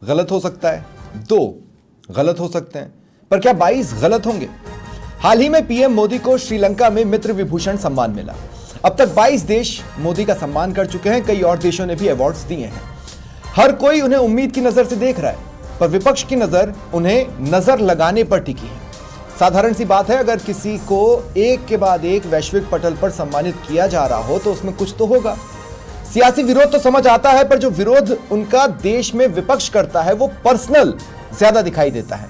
गलत हो सकता है, 2 गलत हो सकते हैं, पर क्या 22 गलत होंगे? हाल ही में पीएम मोदी को श्रीलंका में मित्र विभूषण सम्मान मिला। अब तक 22 देश मोदी का सम्मान कर चुके हैं, कई और देशों ने भी अवार्ड्स दिए हैं। हर कोई उन्हें उम्मीद की नजर से देख रहा है, पर विपक्ष की नजर उन्हें नजर लगाने पर टिकी है। साधारण सी बात है, अगर किसी को एक के बाद एक वैश्विक पटल पर सम्मानित किया जा रहा हो तो उसमें कुछ तो होगा। सियासी विरोध तो समझ आता है, पर जो विरोध उनका देश में विपक्ष करता है वो पर्सनल ज्यादा दिखाई देता है।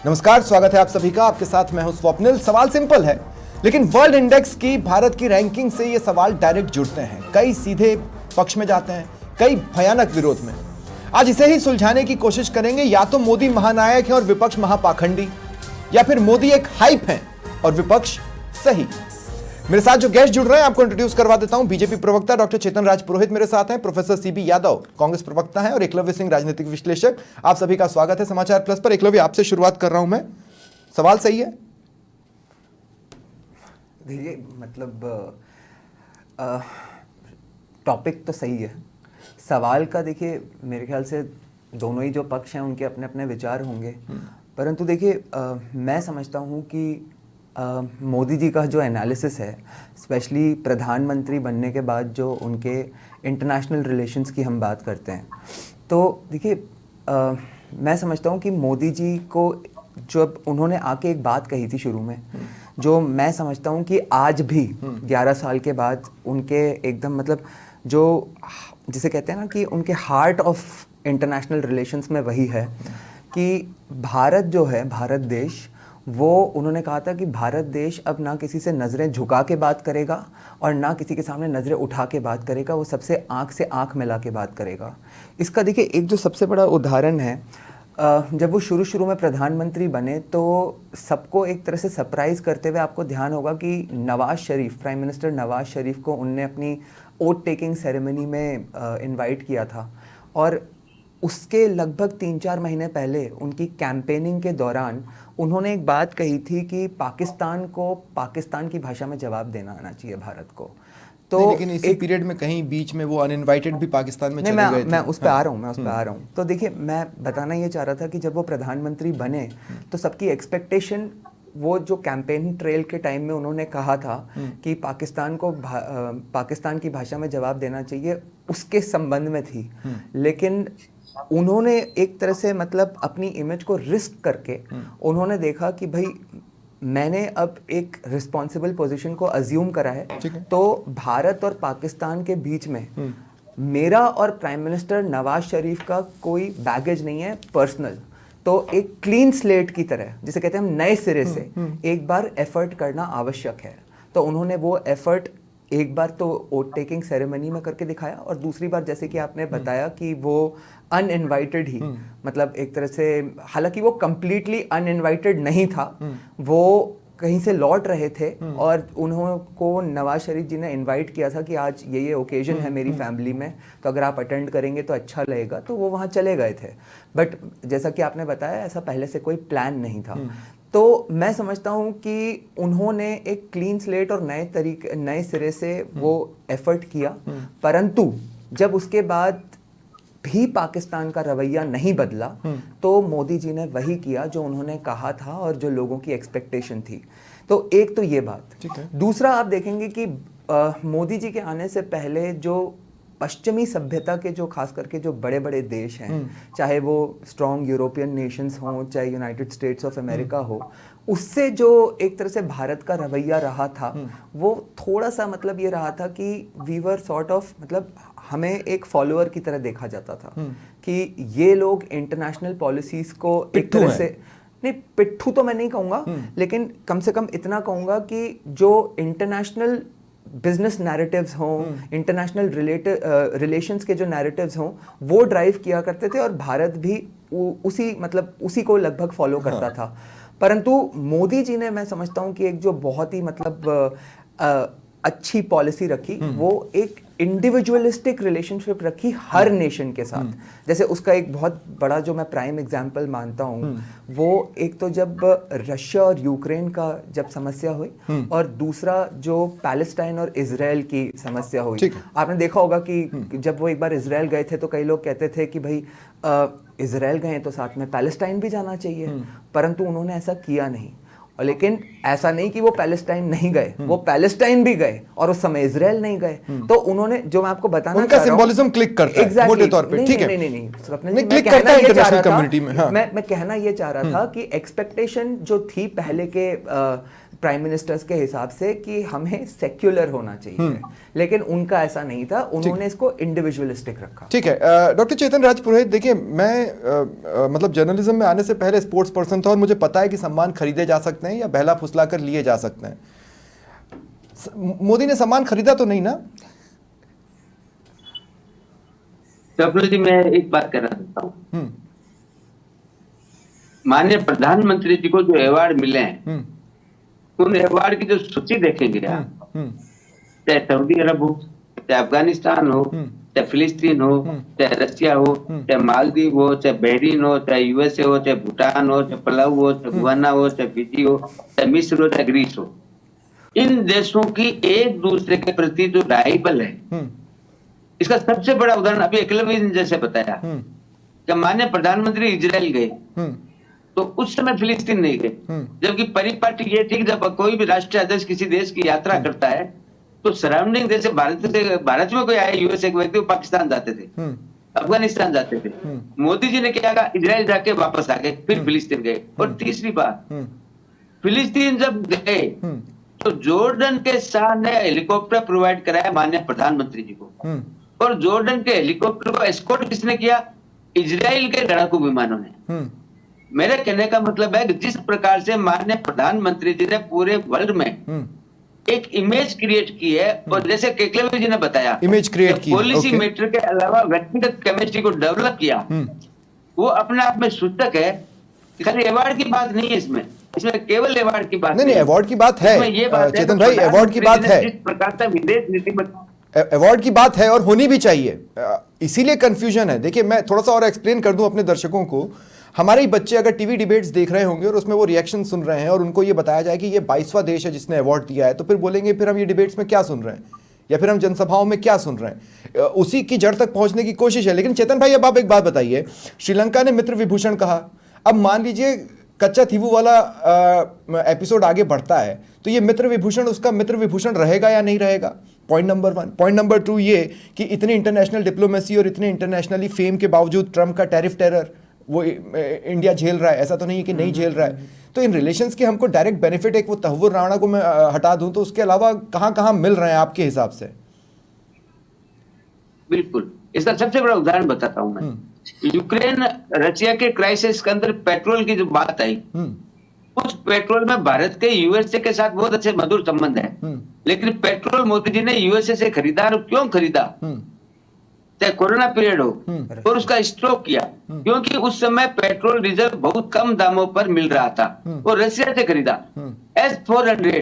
नमस्कार, स्वागत है आप सभी का। आपके साथ मैं हूं स्वप्निल। सवाल सिंपल है, लेकिन वर्ल्ड इंडेक्स की भारत की रैंकिंग से ये सवाल डायरेक्ट जुड़ते हैं। कई सीधे पक्ष में जाते हैं, कई भयानक विरोध में। आज इसे ही सुलझाने की कोशिश करेंगे। या तो मोदी महानायक है और विपक्ष महापाखंडी, या फिर मोदी एक हाइप है और विपक्ष सही। मेरे साथ जो गेस्ट जुड़ रहे हैं आपको इंट्रोड्यूस करवा देता हूं। बीजेपी प्रवक्ता डॉक्टर चेतन राज पुरोहित मेरे साथ हैं, प्रोफेसर सीबी यादव कांग्रेस प्रवक्ता हैं, और एकलव्य सिंह राजनीतिक विश्लेषक। आप सभी का स्वागत है समाचार प्लस पर। एकलव्य, आपसे शुरुआत कर रहा हूं मैं। सवाल सही है? देखिए, मतलब टॉपिक तो सही है। सवाल का देखिए, मेरे ख्याल से दोनों ही जो पक्ष हैं उनके अपने अपने विचार होंगे, परंतु देखिए मैं समझता हूँ कि मोदी जी का जो एनालिसिस है, स्पेशली प्रधानमंत्री बनने के बाद जो उनके इंटरनेशनल रिलेशंस की हम बात करते हैं, तो देखिए मैं समझता हूँ कि मोदी जी को जब उन्होंने आके एक बात कही थी शुरू में, जो मैं समझता हूँ कि आज भी 11 साल के बाद उनके एकदम मतलब जो जिसे कहते हैं ना कि उनके हार्ट ऑफ इंटरनेशनल रिलेशंस में वही है कि भारत जो है, भारत देश, वो उन्होंने कहा था कि भारत देश अब ना किसी से नज़रें झुका के बात करेगा और ना किसी के सामने नज़रें उठा के बात करेगा, वो सबसे आँख से आँख मिला के बात करेगा। इसका देखिए एक जो सबसे बड़ा उदाहरण है, जब वो शुरू में प्रधानमंत्री बने तो सबको एक तरह से सरप्राइज़ करते हुए आपको ध्यान होगा कि नवाज़ शरीफ, प्राइम मिनिस्टर नवाज़ शरीफ को उनने अपनी ओट टेकिंग सेरेमनी में इनवाइट किया था, और उसके लगभग 3-4 महीने पहले उनकी कैंपेनिंग के दौरान उन्होंने एक बात कही थी कि पाकिस्तान को पाकिस्तान की भाषा में जवाब देना आना चाहिए भारत को। तो लेकिन इसी पीरियड में कहीं बीच में वो अनइनवाइटेड भी पाकिस्तान में चले गए थे। मैं उस पे आ रहा हूँ। तो देखिए, मैं बताना ये चाह रहा था कि जब वो प्रधानमंत्री बने तो सबकी एक्सपेक्टेशन, वो जो कैंपेन ट्रेल के टाइम में उन्होंने कहा था कि पाकिस्तान को पाकिस्तान की भाषा में जवाब देना चाहिए, उसके संबंध में थी। लेकिन उन्होंने एक तरह से मतलब अपनी इमेज को रिस्क करके उन्होंने देखा कि भाई मैंने अब एक रिस्पॉन्सिबल पोजीशन को अज्यूम करा है, तो भारत और पाकिस्तान के बीच में मेरा और प्राइम मिनिस्टर नवाज शरीफ का कोई बैगेज नहीं है पर्सनल। तो एक क्लीन स्लेट की तरह, जिसे कहते हैं हम, नए सिरे से एक बार एफर्ट करना आवश्यक है। तो उन्होंने वो एफर्ट एक बार तो ओट टेकिंग सेरेमनी में करके दिखाया, और दूसरी बार जैसे कि आपने बताया कि वो अनइनवाइटेड ही, मतलब एक तरह से, हालांकि वो कंप्लीटली अनइनवाइटेड नहीं था, वो कहीं से लौट रहे थे और उनको नवाज शरीफ जी ने इनवाइट किया था कि आज ये ओकेजन है मेरी फैमिली में, तो अगर आप अटेंड करेंगे तो अच्छा लगेगा, तो वो वहाँ चले गए थे। बट जैसा कि आपने बताया, ऐसा पहले से कोई प्लान नहीं था। तो मैं समझता हूँ कि उन्होंने एक क्लीन स्लेट और नए सिरे से वो एफर्ट किया, परंतु जब उसके बाद भी पाकिस्तान का रवैया नहीं बदला तो मोदी जी ने वही किया जो उन्होंने कहा था और जो लोगों की एक्सपेक्टेशन थी। तो एक तो ये बात। दूसरा, आप देखेंगे कि मोदी जी के आने से पहले जो पश्चिमी सभ्यता के जो खास करके जो बड़े बड़े देश हैं, चाहे वो स्ट्रॉन्ग यूरोपियन नेशंस हों, चाहे यूनाइटेड स्टेट्स ऑफ अमेरिका हो, उससे जो एक तरह से भारत का रवैया रहा था, वो थोड़ा सा मतलब ये रहा था कि वी वर सॉर्ट ऑफ, मतलब हमें एक फॉलोअर की तरह देखा जाता था कि ये लोग इंटरनेशनल पॉलिसीज को एक तरह से, नहीं पिट्ठू तो मैं नहीं कहूँगा, लेकिन कम से कम इतना कहूँगा कि जो इंटरनेशनल बिजनेस नैरेटिव्स हों, इंटरनेशनल रिलेशंस के जो नैरेटिव्स हों, वो ड्राइव किया करते थे, और भारत भी उसी को लगभग फॉलो करता था। परंतु मोदी जी ने, मैं समझता हूँ कि एक जो बहुत ही मतलब अच्छी पॉलिसी रखी, वो एक इंडिविजुअलिस्टिक रिलेशनशिप रखी हर नेशन के साथ। जैसे उसका एक बहुत बड़ा जो मैं प्राइम एग्जांपल मानता हूँ, वो एक तो जब रशिया और यूक्रेन का जब समस्या हुई, और दूसरा जो पैलेस्टाइन और इजराइल की समस्या हुई। आपने देखा होगा कि जब वो एक बार इजराइल गए थे तो कई लोग कहते थे कि भाई इजराइल गए तो साथ में पैलेस्टाइन भी जाना चाहिए, परंतु उन्होंने ऐसा किया नहीं। और लेकिन ऐसा नहीं कि वो पैलेस्टाइन नहीं गए, वो पैलेस्टाइन भी गए और उस समय इजराइल नहीं गए। तो उन्होंने, जो मैं आपको बताना उनका सिंबोलिज्म क्लिक करता है exactly, मोटे तौर पे, ठीक है? नहीं, स्वप्निल जी, क्लिक करता है इंटरनेशनल कम्युनिटी में। हाँ। मैं कहना ये चाह रहा था कि एक्सपेक्टेशन जो थी पहले के प्राइम मिनिस्टर्स के हिसाब से कि हमें सेक्युलर होना चाहिए, लेकिन उनका ऐसा नहीं था, उन्होंने इसको इंडिविजुअलिस्टिक रखा। ठीक है। डॉक्टर चेतन राज पुरोहित, देखिए मैं मतलब जर्नलिज्म में आने से पहले स्पोर्ट्स पर्सन था और मुझे पता है कि सम्मान खरीदे जा सकते हैं या बहला फुसला कर लिए जा सकते हैं। मोदी ने सम्मान खरीदा तो नहीं ना? स्वप्निल जी, मैं एक बात कहना चाहता हूँ। माननीय प्रधानमंत्री जी को जो अवार्ड मिले हैं, उन अवार्ड की जो सूची देखेंगे आप, चाहे सऊदी अरब हो, चाहे अफगानिस्तान हो, चाहे फिलिस्तीन हो, चाहे रशिया हो, चाहे मालदीव हो, चाहे बहरीन हो, चाहे यूएसए हो, चाहे भूटान हो, चाहे पलाऊ हो, चाहे गुयाना हो, चाहे फिजी हो, चाहे मिस्र हो, चाहे ग्रीस हो, इन देशों की एक दूसरे के प्रति जो राइवल है, इसका सबसे बड़ा उदाहरण अभी एकलव्य ने जैसे बताया, जब माननीय प्रधानमंत्री इजराइल गए तो उस समय फिलिस्तीन नहीं गए, जबकि परिपाटी ये थी कि जब कोई भी राष्ट्रीय अध्यक्ष किसी देश की यात्रा करता है तो सराउंडिंग देश भारत में कोई आए यूएसए के व्यक्ति, वो पाकिस्तान जाते थे, अफगानिस्तान जाते थे। मोदी जी ने क्या कहा, इजराइल जाके वापस आ गए, फिर फिलिस्तीन गए। और तीसरी बात, फिलिस्तीन जब गए तो जॉर्डन के शाह ने हेलीकॉप्टर प्रोवाइड कराया माननीय प्रधानमंत्री जी को, और जॉर्डन के हेलीकॉप्टर को एस्कॉर्ट किसने किया? इजराइल के लड़ाकू विमानों ने। मेरे कहने का मतलब है कि जिस प्रकार से माननीय प्रधानमंत्री जी ने पूरे वर्ल्ड में एक इमेज क्रिएट की है, और जैसे केकलेवी जी ने बताया, इमेज क्रिएट की, पॉलिसी मैटर के अलावा व्यक्तिगत केमिस्ट्री को डेवलप किया, वो अपने आप में सूचक है। खाली अवार्ड की बात नहीं है इसमें केवल अवार्ड की बात नहीं, अवार्ड की बात है चेतन भाई, अवार्ड की बात है, जिस प्रकार से विदेश नीति अवार्ड की बात है और होनी भी चाहिए, इसीलिए कंफ्यूजन है। देखिए, मैं थोड़ा सा और एक्सप्लेन कर दूं अपने दर्शकों को। हमारे ही बच्चे अगर टीवी डिबेट्स देख रहे होंगे और उसमें वो रिएक्शन सुन रहे हैं और उनको ये बताया जाए कि ये 22वां देश है जिसने अवार्ड दिया है, तो फिर बोलेंगे फिर हम ये डिबेट्स में क्या सुन रहे हैं, या फिर हम जनसभाओं में क्या सुन रहे हैं। उसी की जड़ तक पहुंचने की कोशिश है। लेकिन चेतन भाई, अब आप एक बात बताइए, श्रीलंका ने मित्र विभूषण कहा, अब मान लीजिए कच्चा थीवू वाला एपिसोड आगे बढ़ता है, तो ये मित्र विभूषण उसका मित्र विभूषण रहेगा या नहीं रहेगा? Point number 1। पॉइंट नंबर 2 ये कि इतनी इंटरनेशनल डिप्लोमेसी और इतने इंटरनेशनली फेम के बावजूद ट्रम्प का टैरिफ टेरर वो इंडिया झेल रहा है, ऐसा तो नहीं है कि नहीं झेल रहा है। तो इन रिलेशंस के हमको डायरेक्ट बेनिफिट, एक वो तहव्वुर राणा को मैं हटा दूं तो उसके अलावा कहां कहां मिल रहे हैं आपके हिसाब से? बिल्कुल, इसका सबसे बड़ा उदाहरण बताता हूं मैं। यूक्रेन रशिया के क्राइसिस के अंदर पेट्रोल की जो बात आई, उस पेट्रोल में भारत के यूएसए के साथ बहुत अच्छे मधुर संबंध है, लेकिन पेट्रोल मोदी जी ने यूएसए से खरीदा। और क्यों खरीदा? चाहे कोरोना पीरियड हो, और उसका स्टॉक किया, क्योंकि उस समय पेट्रोल डीजल बहुत कम दामों पर मिल रहा था। वो रशिया से खरीदा, S-400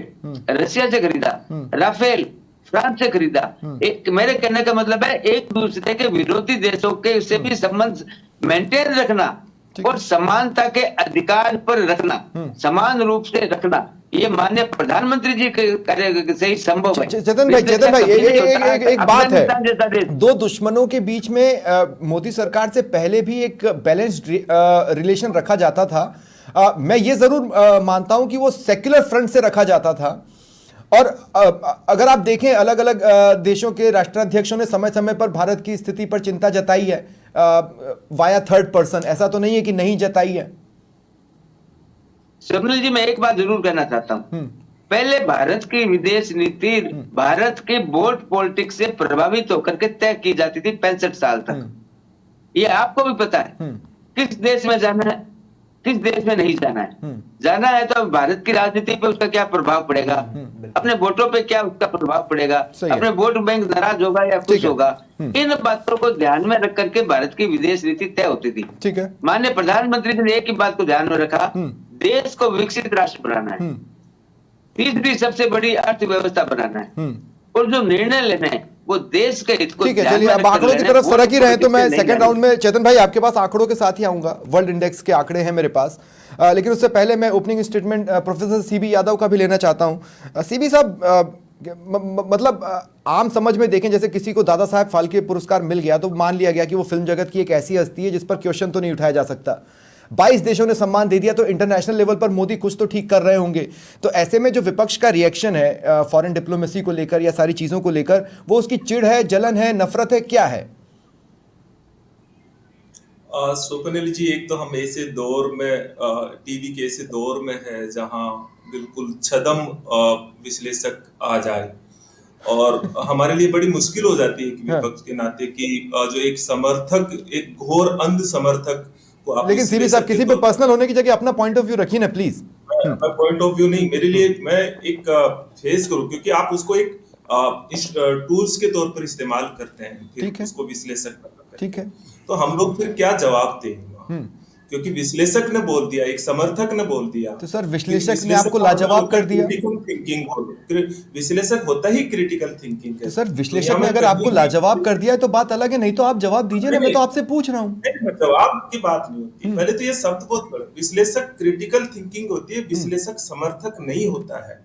रशिया से खरीदा, राफेल फ्रांस से खरीदा। मेरे कहने का मतलब है, एक दूसरे के विरोधी देशों के से भी संबंध मेंटेन रखना और समानता के अधिकार पर रखना, समान रूप से रखना, ये माननीय प्रधानमंत्री जी के कार्य से ही संभव है। चेतन भाई एक बात है, दो दुश्मनों के बीच में मोदी सरकार से पहले भी एक बैलेंस्ड रिलेशन रखा जाता था। मैं ये जरूर मानता हूं कि वो सेक्युलर फ्रंट से रखा जाता था। और अगर आप देखें, अलग अलग देशों के राष्ट्राध्यक्षों ने समय समय पर भारत की स्थिति पर चिंता जताई है वाया थर्ड पर्सन, ऐसा तो नहीं है कि नहीं जताई है। स्वप्निल जी, मैं एक बात जरूर कहना चाहता हूं। पहले भारत की विदेश नीति भारत के वोट पॉलिटिक्स से प्रभावित होकर के तय की जाती थी 65 साल तक। ये आपको भी पता है, किस देश में जाना है, किस देश में नहीं जाना है। जाना है तो भारत की राजनीति पे उसका क्या प्रभाव पड़ेगा, अपने वोटों पे क्या उसका प्रभाव पड़ेगा, अपने वोट बैंक नाराज होगा या खुश होगा, इन बातों को ध्यान में रख करके भारत की विदेश नीति तय होती थी। ठीक है। माननीय प्रधानमंत्री ने एक ही बात को ध्यान में रखा, देश को विकसित राष्ट्र बनाना है, तीसरी सबसे बड़ी अर्थव्यवस्था बनाना है, और जो निर्णय लेने हैं वो देश के हित को ठीक है, ध्यान चलिए में अब रखकर आंकड़ों की लेने, तरफ वो सरक ही रहे तो मैं politics से नहीं सेकंड जाने। राउंड में चेतन भाई आपके पास आंकड़ों के साथ ही आऊंगा, वर्ल्ड इंडेक्स के आंकड़े हैं मेरे पास। लेकिन उससे पहले मैं opening statement professor CB Yadav का भी लेना चाहता हूं। सीबी साहब, मतलब आम समझ में देखें, जैसे किसी को दादा साहब फाल्के पुरस्कार मिल गया तो मान लिया गया कि वो फिल्म जगत की एक ऐसी हस्ती है जिस पर क्वेश्चन तो नहीं उठाया जा सकता। 22 देशों ने सम्मान दे दिया तो इंटरनेशनल लेवल पर मोदी कुछ तो ठीक कर रहे होंगे। तो ऐसे में जो विपक्ष का रिएक्शन है फॉरेन डिप्लोमेसी को लेकर या सारी चीजों को लेकर, वो उसकी चिढ़ है, जलन है, नफरत है, क्या है? स्वप्निल जी, एक तो हम ऐसे दौर में टीवी के ऐसे दौर में है जहां बिल्कुल छदम विश्लेषक आ जाए और हमारे लिए बड़ी मुश्किल हो जाती है कि विपक्ष के नाते कि जो एक समर्थक, एक घोर अंध समर्थक को आप लेकिन सीबी साहब, किसी पे पर्सनल होने की जगह अपना पॉइंट ऑफ व्यू रखिए ना प्लीज। मैं पॉइंट ऑफ व्यू नहीं, मेरे लिए मैं एक फेस करूं, क्योंकि आप उसको एक टूल्स के तौर पर इस्तेमाल करते हैं, ठीक फिर है। उसको विश्लेषक करते हैं। ठीक है। तो हम लोग फिर क्या जवाब दें? क्योंकि विश्लेषक ने बोल दिया, एक समर्थक ने बोल दिया। तो सर विश्लेषक ने आपको लाजवाब कर दिया। क्रिटिकल थिंकिंग, विश्लेषक होता ही क्रिटिकल थिंकिंग तो सर विश्लेषक ने अगर आपको लाजवाब कर दिया है तो बात अलग है, नहीं तो आप जवाब दीजिए ना, मैं तो आपसे पूछ रहा हूँ। जवाब की बात नहीं होती, पहले तो ये शब्द बहुत बड़ा, विश्लेषक क्रिटिकल थिंकिंग होती है, विश्लेषक समर्थक नहीं होता है।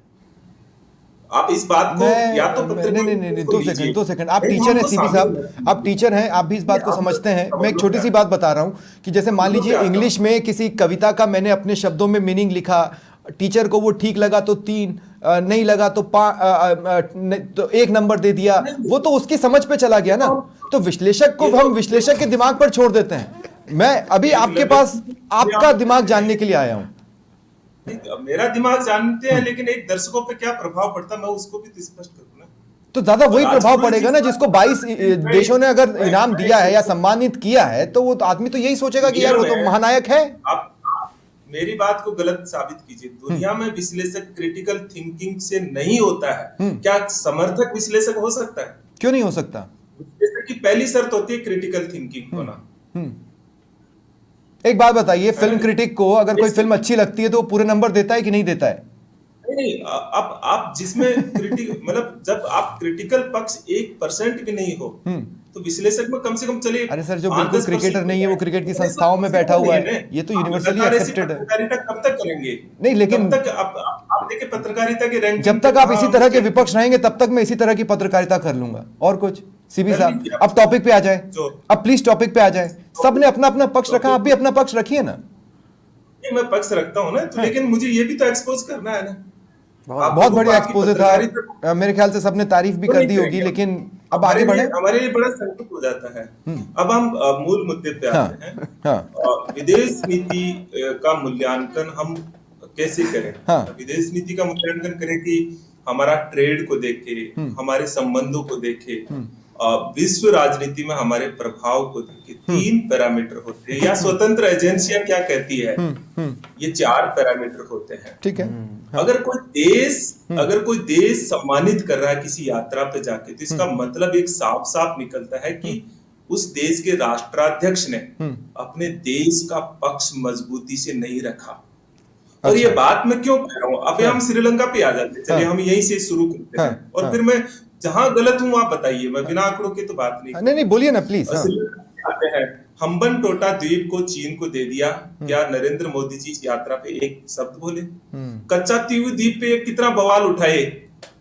आप इस बात को या तो नहीं, 2 सेकंड, आप टीचर हैं सीबी साहब, आप टीचर हैं, आप भी इस बात को समझते हैं। मैं एक छोटी सी बात बता रहा हूँ कि जैसे मान लीजिए इंग्लिश में किसी कविता का मैंने अपने शब्दों में मीनिंग लिखा, टीचर को वो ठीक लगा तो 3, नहीं लगा तो 5, तो 1 नंबर दे दिया, वो तो उसकी समझ पे चला गया ना। तो विश्लेषक को हम विश्लेषक के दिमाग पर छोड़ देते हैं। मैं अभी आपके पास आपका दिमाग जानने के लिए आया हूँ। मेरा दिमाग जानते हैं, लेकिन एक दर्शकों पे क्या प्रभाव पड़ता है मैं उसको भी तो स्पष्ट करूं ना। तो दादा वही प्रभाव पड़ेगा ना, जिसको 22 देशों ने अगर इनाम दिया है या सम्मानित किया है तो वो आदमी तो यही सोचेगा कि यार वो तो महानायक है। आप मेरी बात को गलत साबित कीजिए। दुनिया में विश्लेषक क्रिटिकल थिंकिंग से नहीं होता है, क्या समर्थक विश्लेषक हो सकता है? क्यों नहीं हो सकता? विश्लेषक की पहली शर्त होती है क्रिटिकल थिंकिंग होना। एक बात बताइए, फिल्म क्रिटिक को अगर कोई फिल्म अच्छी लगती है तो वो पूरे नंबर देता है कि नहीं देता है? नहीं, अब आप जिसमें मतलब जब आप क्रिटिकल पक्ष 1% भी नहीं हो तो विश्लेषक में कम से कम चलिए। अरे सर, जो बिल्कुल क्रिकेटर नहीं है वो क्रिकेट की संस्थाओं में बैठा हुआ है, ये तो यूनिवर्सली एक्सेप्टेड है। पत्रकारिता कब तक करेंगे? नहीं, लेकिन तब तक आप देखिए पत्रकारिता के रैंकिंग, जब तक आप इसी तरह के विपक्ष रहेंगे तब तक मैं इसी तरह की पत्रकारिता कर लूंगा। और कुछ सीबी साहब, अब टॉपिक पे आ जाए, अब प्लीज टॉपिक पे आ जाए। सबने अपना अपना पक्ष रखा, आप भी अपना पक्ष रखिए ना। मैं पक्ष रखता हूँ ना, तो लेकिन मुझे ये भी तो एक्सपोज करना है ना। बहुत बढ़िया एक्सपोज था, मेरे ख्याल से सबने तारीफ भी कर दी होगी, लेकिन अब आगे बढ़े। हमारे लिए बड़ा संकट हो जाता है। अब हम मूल मुद्दे पे आते हैं। विदेश नीति का मूल्यांकन हम कैसे करें? विदेश नीति का मूल्यांकन करें कि हमारा ट्रेड को देखे, हमारे संबंधों को देखे, विश्व राजनीति में हमारे प्रभाव को देखे। 3 पैरामीटर होते हैं, या स्वतंत्र एजेंसियां क्या कहती है, ये 4 पैरामीटर होते हैं। ठीक है। अगर कोई देश सम्मानित कर रहा है किसी यात्रा पे जाके, तो इसका मतलब एक साफ साफ निकलता है कि उस देश के राष्ट्राध्यक्ष ने अपने देश का पक्ष मजबूती से नहीं रखा। और ये बात मैं क्यों कह रहा हूँ, अभी हम श्रीलंका पे आ जाते हैं, चलिए हम यहीं से शुरू करते हैं, और फिर मैं जहां गलत हूँ आप बताइए, मैं बिना आंकड़ों के तो बात नहीं बोलिए ना प्लीज। आते हैं, हम्बन टोटा द्वीप को चीन को दे दिया, क्या नरेंद्र मोदी जी इस यात्रा पे एक शब्द बोले? कच्चा तीव द्वीप पे कितना बवाल उठाए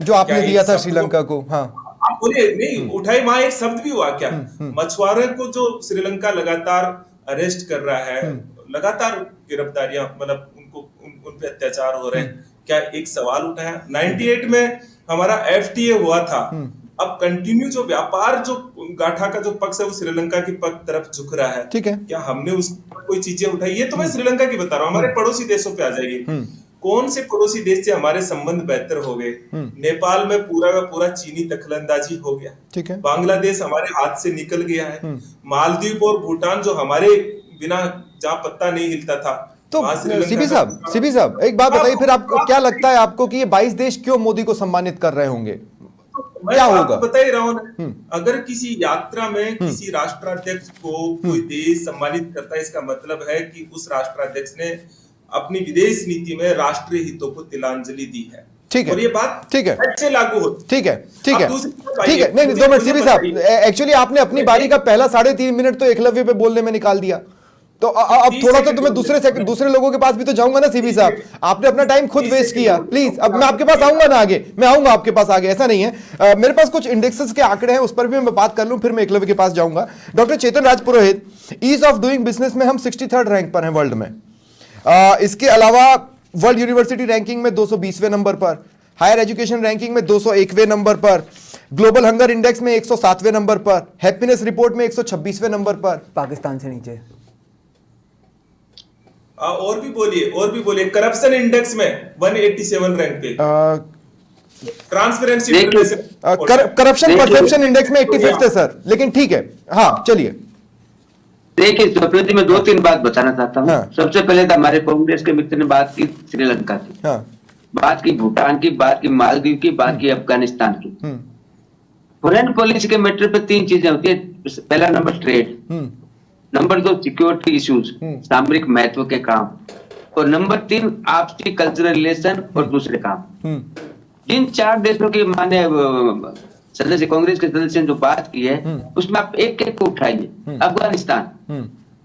जो आपने दिया था श्रीलंका को। आप बोले नहीं उठाए, वहां एक शब्द भी हुआ क्या? मछुआरों को जो श्रीलंका लगातार अरेस्ट कर रहा है, लगातार गिरफ्तारियां, मतलब उन पे अत्याचार हो रहे हैं, क्या एक सवाल उठाया? 98 में हमारा FTA हुआ था, अब कंटिन्यू जो व्यापार जो गाठा का जो पक्ष है वो श्रीलंका की तरफ झुक रहा है। ठीक है, क्या हमने उस कोई चीजें उठाई? ये तो मैं श्रीलंका की बता रहा हूँ, हमारे पड़ोसी देशों पे आ जाइए। कौन से पड़ोसी देश से हमारे संबंध बेहतर हो गए? नेपाल में पूरा का पूरा चीनी दखलंदाजी हो गया। ठीक है, बांग्लादेश हमारे हाथ से निकल गया है। मालदीव और भूटान जो हमारे बिना जहाँ पत्ता नहीं हिलता था। तो सीबी साहब एक बात बताइए, फिर आपको क्या लगता है आपको कि ये 22 देश क्यों मोदी को सम्मानित कर रहे होंगे? क्या होगा? बता ही रहा हूं, अगर किसी यात्रा में किसी राष्ट्राध्यक्ष को कोई देश सम्मानित करता है, इसका मतलब है कि उस राष्ट्राध्यक्ष ने अपनी विदेश नीति में राष्ट्रीय हितों को तिलांजलि दी है। ठीक है, और ये बात ठीक है, अच्छे लागू होती। ठीक है, ठीक आप है, दूसरी तरफ ठीक है। आइए, नहीं, मुझे 2 मिनट सीबी साहब, बताइए। एक्चुअली आपने अपनी बारी का पहला 3.5 मिनट तो एकलव्य पे बोलने में निकाल दिया, तो अब 30 थोड़ा तो सेकंड मैं दूसरे लोगों के पास भी तो जाऊंगा ना सीबी साहब। आपने अपना टाइम खुद 30 वेस्ट सेकंड किया, बोल- प्लीज अब मैं आपके पास आऊंगा ना आगे, मैं आऊंगा आपके पास आगे, ऐसा नहीं है। मेरे पास कुछ इंडेक्सेस के आंकड़े हैं, उस पर भी मैं बात कर लूं, फिर मैं एकलव्य के पास जाऊंगा। Doctor Chetan Raj Purohit, ease of doing business में हम 63rd रैंक पर हैं वर्ल्ड में। इसके अलावा वर्ल्ड यूनिवर्सिटी रैंकिंग में 220वें नंबर पर, हायर एजुकेशन रैंकिंग में 201वें नंबर पर, ग्लोबल हंगर इंडेक्स में 107वें नंबर पर, हैप्पीनेस रिपोर्ट में 126वें नंबर पर। पाकिस्तान से नीचे। और भी बोलिए, करप्शन इंडेक्स में 187 रैंक पे, ट्रांसपेरेंसी करप्शन परसेप्शन इंडेक्स में 85th है सर, लेकिन ठीक है, हाँ चलिए। देखिए स्वप्न जी, मैं 2-3 बात बताना चाहता हूँ। हाँ। सबसे पहले तो हमारे कांग्रेस के मित्र ने बात की श्रीलंका की, हाँ। बात की भूटान की, बात की मालदीव की, बात की अफगानिस्तान की। फॉरेन पॉलिसी के मैटर पे 3 चीजें होती है। पहला number trade, number 2 security issues, सामरिक महत्व के काम, और नंबर 3 आपसी कल्चरल रिलेशन और दूसरे काम। जिन 4 देशों की माने सदस्य, कांग्रेस के सदस्य ने जो बात की है, उसमें आप एक एक को उठाइए।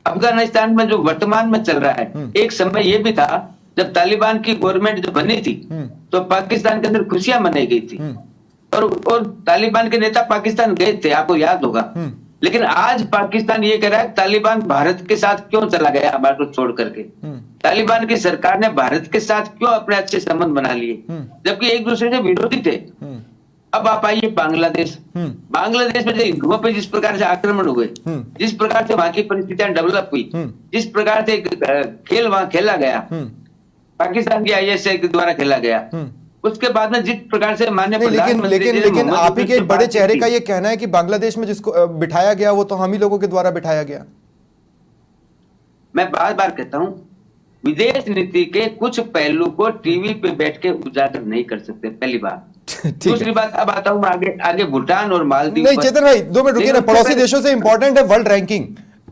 अफगानिस्तान में जो वर्तमान में चल रहा है, एक समय ये भी था जब तालिबान की गवर्नमेंट जो बनी थी तो पाकिस्तान के अंदर खुशियां मनाई गई थी, और तालिबान के नेता पाकिस्तान गए थे, आपको याद होगा। लेकिन आज पाकिस्तान ये कह रहा है तालिबान भारत के साथ क्यों चला गया हमारे को छोड़ करके। तालिबान की सरकार ने भारत के साथ क्यों अपने अच्छे संबंध बना लिए, जबकि एक दूसरे से विरोधी थे। अब आप आइए बांग्लादेश में जो हिंदुओं पे जिस प्रकार से आक्रमण हुए, जिस प्रकार से वहां की परिस्थितियां डेवलप हुई, जिस प्रकार से खेल वहां खेला गया, पाकिस्तान की आईएसआई के द्वारा खेला गया, उसके बाद में जिस प्रकार से माननीय लेकिन आप ही के एक बड़े चेहरे का ये कहना है कि बांग्लादेश में जिसको बिठाया गया वो तो हम ही लोगों के द्वारा बिठाया गया। मैं बार बार कहता हूं, विदेश नीति के कुछ पहलू को टीवी पे बैठ के उजागर नहीं कर सकते, पहली बात। दूसरी बात, अब आता हूं आगे भूटान और मालदीव। नहीं चेतन भाई 2 मिनट रुकिए ना, पड़ोसी देशों से इंपॉर्टेंट है वर्ल्ड रैंकिंग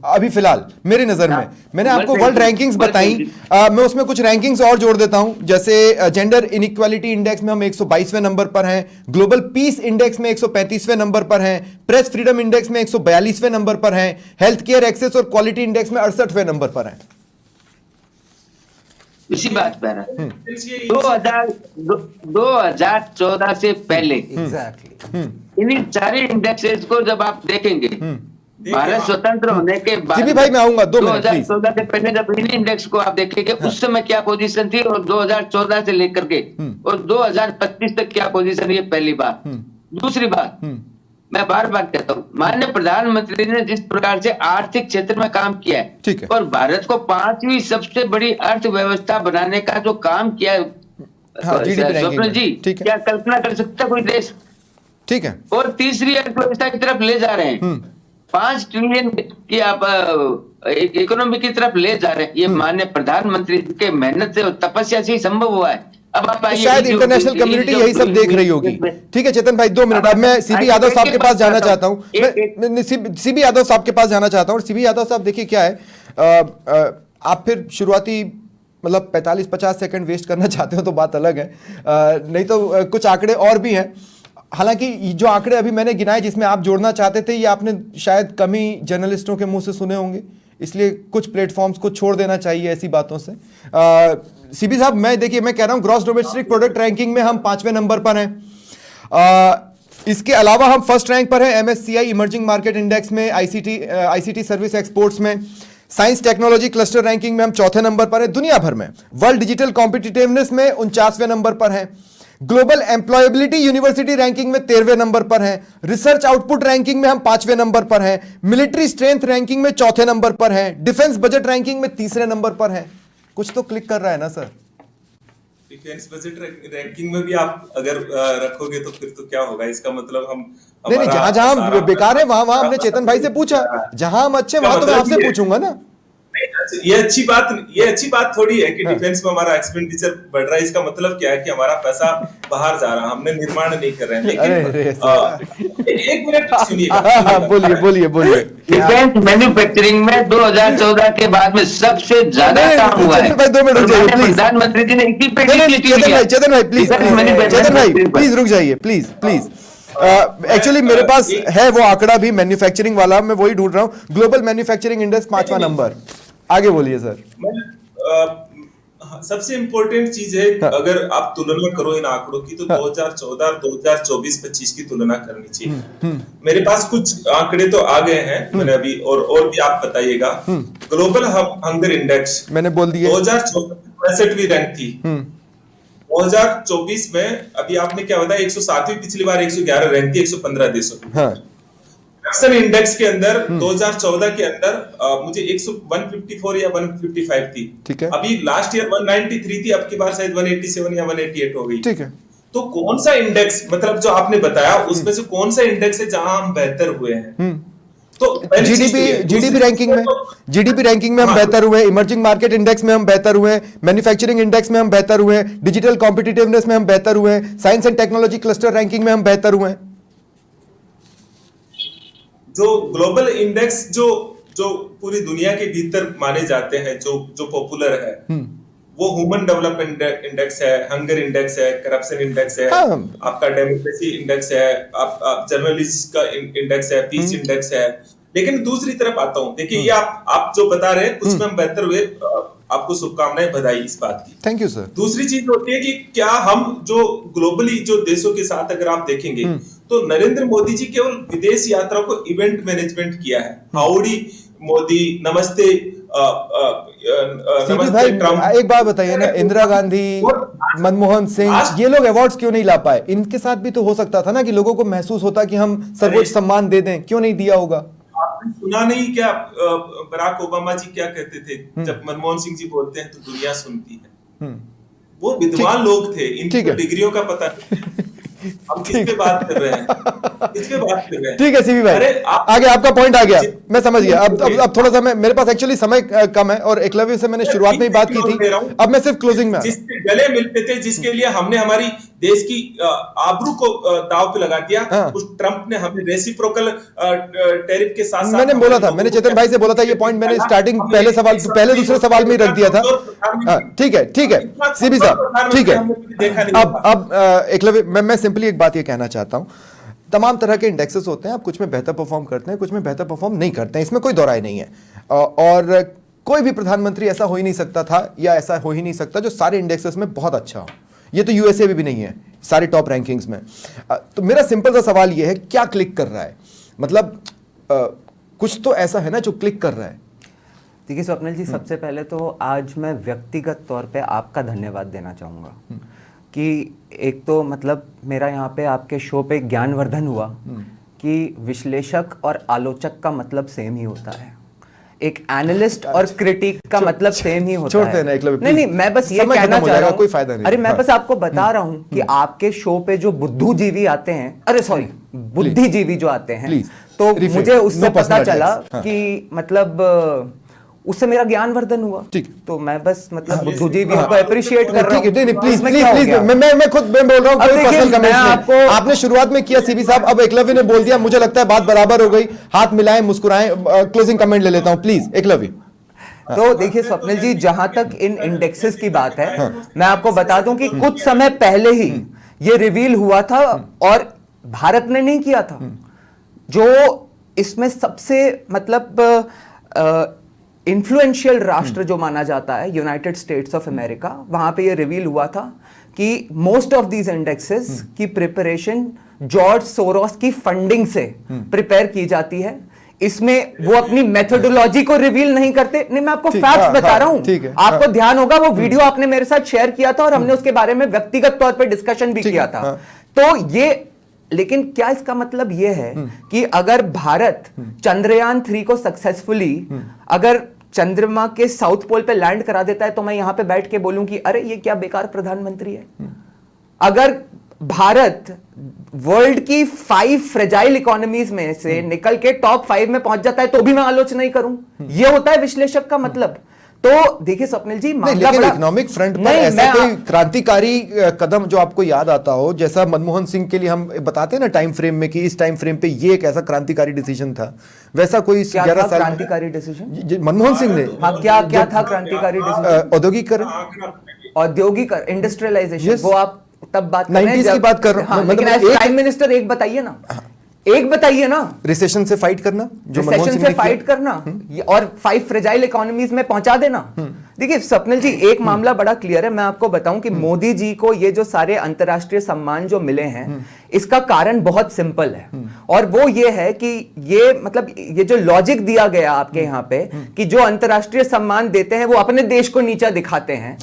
अभी फिलहाल मेरी नजर में। मैंने आपको वर्ल्ड रैंकिंग्स बताई, मैं उसमें कुछ रैंकिंग्स और जोड़ देता हूं, जैसे जेंडर इनइक्वालिटी इंडेक्स में हम 122वें नंबर पर हैं, ग्लोबल पीस इंडेक्स में 135वें नंबर पर हैं, प्रेस फ्रीडम इंडेक्स में 142वें नंबर पर हैं, हेल्थ केयर एक्सेस और क्वालिटी इंडेक्स में 68वें नंबर पर हैं। इसी बात पर 2014 से पहले इन्हीं सारे इंडेक्सेस को जब आप देखेंगे, भारत स्वतंत्र होने के बाद, जी भाई मैं आऊंगा 2 मिनट 2014 से पहले जब इन इंडेक्स को आप देखेंगे, उस समय क्या पोजीशन थी, और 2014 से लेकर के और 2025 तक क्या पोजीशन, ये पहली बात। दूसरी बात, मैं बार बार कहता हूँ, माननीय प्रधानमंत्री ने जिस प्रकार से आर्थिक क्षेत्र में काम किया है, और भारत को 5वीं सबसे बड़ी अर्थव्यवस्था बनाने का जो काम किया है, स्वप्न जी क्या कल्पना कर सकता कोई देश? ठीक है। और तीसरी अर्थव्यवस्था की तरफ ले जा रहे हैं, 5 ट्रिलियन की आप इकोनॉमी की तरफ ले जा रहे हैं। ये माननीय प्रधानमंत्री के मेहनत से और तपस्या से ही संभव हुआ है। अब आप शायद इंटरनेशनल कम्युनिटी यही सब देख रही होगी। ठीक है चेतन भाई 2 मिनट, अब मैं सीबी यादव साहब के पास जाना चाहता हूँ, सीबी यादव साहब के पास जाना चाहता हूँ। सीबी यादव साहब देखिए क्या है, आप फिर शुरुआती मतलब 45-50 सेकंड वेस्ट करना चाहते हो तो बात अलग है, नहीं तो कुछ आंकड़े और भी हैं। हालांकि जो आंकड़े अभी मैंने गिनाए जिसमें आप जोड़ना चाहते थे, ये आपने शायद कम ही जर्नलिस्टों के मुंह से सुने होंगे, इसलिए कुछ प्लेटफॉर्म्स को छोड़ देना चाहिए ऐसी बातों से। सीबी साहब मैं कह रहा हूं ग्रॉस डोमेस्टिक प्रोडक्ट रैंकिंग में हम 5वें नंबर पर हैं। इसके अलावा हम फर्स्ट रैंक पर हैं एमएससीआई इमर्जिंग मार्केट इंडेक्स में, आईसीटी सर्विस एक्सपोर्ट्स में, साइंस टेक्नोलॉजी क्लस्टर रैंकिंग में हम 4थे नंबर पर हैं दुनिया भर में, वर्ल्ड डिजिटल कॉम्पिटिटिवनेस में 49वें नंबर पर हैं, ग्लोबल एम्प्लॉयबिलिटी यूनिवर्सिटी रैंकिंग में 13वें नंबर पर हैं, रिसर्च आउटपुट रैंकिंग में हम 5वें नंबर पर हैं, मिलिट्री स्ट्रेंथ रैंकिंग में 4थे नंबर पर हैं, डिफेंस बजट रैंकिंग में 3रे नंबर पर हैं। कुछ तो क्लिक कर रहा है ना सर? डिफेंस बजट रैंकिंग में भी आप अगर रखोगे तो फिर तो क्या होगा, इसका मतलब हम नहीं जहां बेकार है वहां हमने चेतन भाई से पूछा, जहां हम अच्छे वहां तो मैं आपसे पूछूंगा ना। ये अच्छी बात थोड़ी है कि डिफेंस में हमारा एक्सपेंडिचर बढ़ रहा है। इसका मतलब क्या है कि हमारा पैसा बाहर जा रहा है, हमने निर्माण नहीं कर रहे हैं। लेकिन एक मिनट सुनिएगा। बोलिए। डिफेंस मैन्युफैक्चरिंग में 2014 के बाद में सबसे ज्यादा काम हुआ है। 2 मिनट रुक जाइए प्लीज। प्रधानमंत्री जी ने इसी पे चेतन भाई प्लीज रुक जाइए प्लीज। एक्चुअली मेरे पास है वो आंकड़ा भी मैन्युफैक्चरिंग वाला, मैं वही ढूंढ रहा हूँ। ग्लोबल मैन्युफैक्चरिंग इंडेक्स 5वां नंबर। आगे बोलिए सर। सबसे इम्पोर्टेंट चीज है, अगर आप तुलना करो इन आंकड़ों की तो 2014 और 2024-25 की तुलना करनी चाहिए। मेरे पास कुछ आंकड़े तो आ गए हैं मैंने अभी, और भी आप बताइएगा। ग्लोबल हंगर इंडेक्स मैंने बोल दिया 2014 65वीं रैंक थी। 2024 में अभी आपने क्या बताया 107वीं, पिछली बार 111 रैंक थी 115 देशों की। करप्शन इंडेक्स के अंदर 2014 के अंदर मुझे 154 या 155 थी। ठीक है। अभी लास्ट ईयर 193 थी, अब की बार शायद 187 या 188 हो गई। ठीक है। तो कौन सा इंडेक्स, मतलब जो आपने बताया उसमें से कौन सा इंडेक्स है जहां हम बेहतर हुए हैं? तो जीडीपी रैंकिंग में हम बेहतर हुए, इमर्जिंग मार्केट इंडेक्स में हम बेहतर हुए, मैन्युफैक्चरिंग इंडेक्स में हम बेहतर हुए, डिजिटल कॉम्पिटिटिवनेस में हम बेहतर हुए, science and technology cluster ranking में हम बेहतर हुए। जो ग्लोबल इंडेक्स जो पूरी दुनिया के भीतर माने जाते हैं, जो पॉपुलर है, वो ह्यूमन डेवलपमेंट इंडेक्स है, हंगर इंडेक्स है, करप्शन इंडेक्स है, आपका डेमोक्रेसी इंडेक्स है, आप जर्नलिस्ट का इंडेक्स है, पीस इंडेक्स है। लेकिन दूसरी तरफ आता हूं, देखिए ये आप जो बता रहे हैं कुछ में हम बेहतर हुए, आपको शुभकामनाएं, बधाई इस बात की। Thank you sir. दूसरी चीज होती है कि क्या हम जो ग्लोबली जो देशों के साथ अगर आप देखेंगे तो नरेंद्र मोदी जी केवल विदेश यात्रा को इवेंट मैनेजमेंट किया है। हाउडी मोदी, नमस्ते भाई ट्रम्प। एक बात बताइए ना, इंदिरा गांधी, मनमोहन सिंह, ये लोग अवार्ड्स क्यों नहीं ला पाए? इनके साथ भी तो हो सकता था ना कि लोगों को महसूस होता कि हम सर्वोच्च सम्मान दे दें, क्यों नहीं दिया होगा? आपने सुना नहीं क्या बराक ओबामा जी क्या कहते थे जब मनमोहन सिंह जी बोलते हैं तो दुनिया सुनती है? वो विद्वान लोग थे, इनको डिग्रियों का पता नहीं। हम किस पे बात कर रहे हैं? ठीक है सीबी भाई, आगे आपका पॉइंट आ गया, मैं समझ गया। अब थोड़ा सा मेरे पास एक्चुअली समय कम है और एकलव्य से मैंने शुरुआत में ही बात की थी, अब मैं सिर्फ क्लोजिंग में। जिसके गले मिलते थे, जिसके लिए हमने हमारी देश की आबरू को दांव पे लगा दिया, उस ट्रंप ने हमें रेसिप्रोकल टैरिफ के साथ मैंने बोला था, मैंने चेतन भाई से बोला था ये पॉइंट, मैंने स्टार्टिंग पहले दूसरे सवाल में ही रख दिया था। ठीक है सीबी साहब, ठीक है। अब एकलव्य, मैं सिंपली एक बात ये कहना चाहता हूं, तमाम तरह के इंडेक्सेस होते हैं, आप कुछ में बेहतर परफॉर्म करते हैं, कुछ में बेहतर परफॉर्म नहीं करते हैं, इसमें कोई दो राय नहीं है। और कोई भी प्रधानमंत्री ऐसा हो ही नहीं सकता था या ऐसा हो ही नहीं सकता जो सारे इंडेक्सेस में बहुत अच्छा हो। ये तो यूएसए भी नहीं है सारे टॉप रैंकिंग्स में। तो मेरा सिंपल सा सवाल ये है, क्या क्लिक कर रहा है? मतलब कुछ तो ऐसा है ना जो क्लिक कर रहा है। देखिए स्वप्निल जी, सबसे पहले तो आज मैं व्यक्तिगत तौर पे आपका धन्यवाद देना चाहूँगा कि एक तो मतलब मेरा यहाँ पे आपके शो पे ज्ञानवर्धन हुआ कि विश्लेषक और आलोचक का मतलब सेम ही होता है, एक एनालिस्ट और क्रिटिक का मतलब सेम ही होता है। नहीं, मैं बस ये कहना चाह रहा हूँ, कोई फायदा नहीं। अरे मैं बस आपको बता रहा हूँ कि आपके शो पे जो बुद्धूजीवी आते हैं, अरे सॉरी बुद्धिजीवी जो आते हैं, तो मुझे उससे पता चला कि मतलब उससे मेरा ज्ञानवर्धन हुआ। तो मैं बस मतलब बुद्धिजीवी को अप्रिशिएट कर रहा हूं। प्लीज मैं खुद बोल रहा हूं, कोई पर्सनल कमेंट नहीं। आपने शुरुआत में किया सीबी साहब, अब एकलव्य ने बोल दिया, मुझे लगता है बात बराबर हो गई। हाथ मिलाएं, मुस्कुराएं। क्लोजिंग कमेंट ले लेता हूं प्लीज एकलव्य। तो देखिए स्वप्निल जी, जहां तक इन इंडेक्सेस की बात है, मैं आपको बता दूं कि कुछ समय पहले ही ये रिवील हुआ था और भारत ने नहीं किया था। जो इसमें सबसे मतलब इन्फ्लुएंशियल राष्ट्र जो माना जाता है, यूनाइटेड स्टेट्स ऑफ अमेरिका, वहां पे ये रिवील हुआ था कि मोस्ट ऑफ दीज इंडेक्सेस की प्रिपरेशन जॉर्ज सोरोस की फंडिंग से प्रिपेयर की जाती है। इसमें वो अपनी मेथोडोलॉजी को रिवील नहीं करते। नहीं, मैं आपको फैक्ट्स बता रहा हूं, आपको ध्यान होगा वो वीडियो आपने मेरे साथ शेयर किया था और हमने उसके बारे में व्यक्तिगत तौर पर डिस्कशन भी किया था। तो ये, लेकिन क्या इसका मतलब यह है कि अगर भारत चंद्रयान 3 को सक्सेसफुली अगर चंद्रमा के साउथ पोल पे लैंड करा देता है, तो मैं यहां पे बैठ के बोलूं कि अरे ये क्या बेकार प्रधानमंत्री है? अगर भारत वर्ल्ड की 5 फ्रेजाइल इकोनॉमीज में से निकल के टॉप 5 में पहुंच जाता है तो भी मैं आलोचना ही करूं, ये होता है विश्लेषक का मतलब। तो देखिए स्वप्निल जी, लेकिन इकोनॉमिक फ्रंट पर ऐसा कोई क्रांतिकारी कदम जो आपको याद आता हो, जैसा मनमोहन सिंह के लिए हम बताते हैं ना टाइम फ्रेम में कि इस टाइम फ्रेम पे ये एक ऐसा क्रांतिकारी डिसीजन था, वैसा कोई 11 साल क्रांतिकारी डिसीजन मनमोहन सिंह ने? हाँ, क्या था क्रांतिकारी डिसीजन? औद्योगिक इंडस्ट्रियलाइजेशन, वो आप तब बात 90s की बात कर रहा हूं। मतलब प्राइम मिनिस्टर एक बताइए ना, एक बताइए ना। रिसेशन से फाइट करना, जो रिसेशन से फाइट करना और 5 फ्रेजाइल इकोनॉमीज में पहुंचा देना। देखिए स्वप्निल जी, एक मामला बड़ा क्लियर है, मैं आपको बताऊं कि मोदी जी को ये जो सारे अंतर्राष्ट्रीय सम्मान जो मिले हैं, इसका कारण बहुत सिंपल है, और वो ये है कि ये मतलब ये जो लॉजिक दिया गया आपके यहाँ पे कि जो अंतर्राष्ट्रीय सम्मान देते हैं वो अपने देश को नीचा दिखाते हैं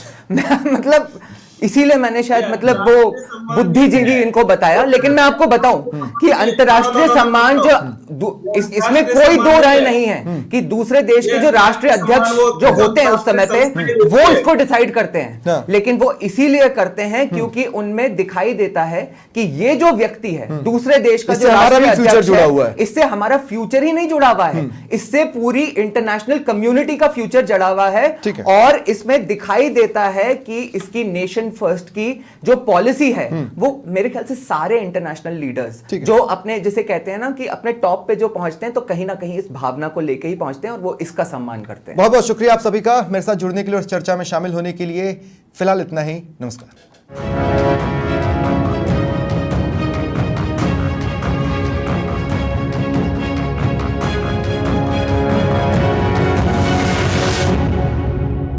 मतलब इसीलिए मैंने शायद मतलब वो बुद्धिजीवी इनको बताया। लेकिन मैं आपको बताऊं कि अंतर्राष्ट्रीय सम्मान जो इसमें कोई दो राय नहीं है कि दूसरे देश के जो राष्ट्रीय अध्यक्ष जो होते हैं उस समय पे वो इसको डिसाइड करते हैं, लेकिन वो इसीलिए करते हैं क्योंकि उनमें दिखाई देता है कि ये जो व्यक्ति है दूसरे देश का जो राष्ट्रीय अध्यक्ष है, इससे हमारा फ्यूचर ही नहीं जुड़ा हुआ है, इससे पूरी इंटरनेशनल कम्युनिटी का फ्यूचर जुड़ा हुआ है। और इसमें दिखाई देता है कि इसकी नेशन फर्स्ट की जो पॉलिसी है वो मेरे ख्याल से सारे इंटरनेशनल लीडर्स जो अपने जिसे कहते हैं ना कि अपने टॉप पे जो पहुंचते हैं तो कहीं ना कहीं इस भावना को लेके ही पहुंचते हैं और वो इसका सम्मान करते हैं। बहुत बहुत शुक्रिया आप सभी का मेरे साथ जुड़ने के लिए और चर्चा में शामिल होने के लिए। फिलहाल इतना ही, नमस्कार।